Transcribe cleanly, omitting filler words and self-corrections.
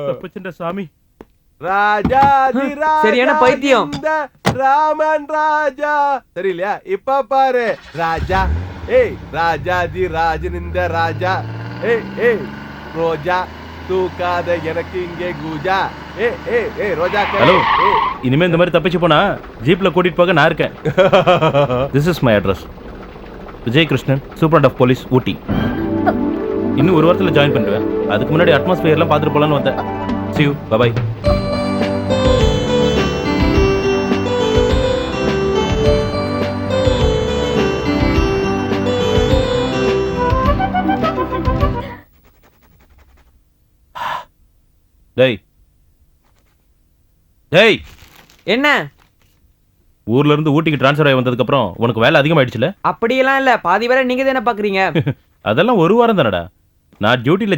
தப்பிச்சுட்ட சாமி. சரியான பைத்தியம். ராமன் ராஜா சரியில்லையா? இப்ப பாரு ராஜா. ஏய் ராஜாதி ராஜன் இந்த ராஜா. ஏய் ஏய் ரோஜா தூக்காத எனக்கு இங்கே கூஜா. ஏய் ஏய் ஏய் ரோஜா. ஹலோ, இனிமே இந்த மாதிரி தப்பிச்சு போனா ஜீப்ல கூட்டிட்டு போக நான் இருக்கேன். This is my address. Vijay Krishnan, superintendent of police, Ooty. இன்னும் ஒரு வாரத்தில் ஜாயின் பண்ணுவேன். அதுக்கு முன்னாடி அட்மாஸ்பியர்லாம் பார்த்துட்டு போலான்னு வந்தேன். See you. Bye bye. டேய் டேய், என்ன? ஊர்ல இருந்து ஊட்டிக்கு ட்ரான்ஸ்ஃபர் ஆகி வந்ததுக்கு அப்புறம் உனக்கு வேலை அதிகமாயிடுச்சுல? அப்படியெல்லாம் இல்ல, பாதி வேலை நீங்க தானே பாக்குறீங்க. அதெல்லாம் ஒரு வாரம் தானடா. நான் டியூட்டில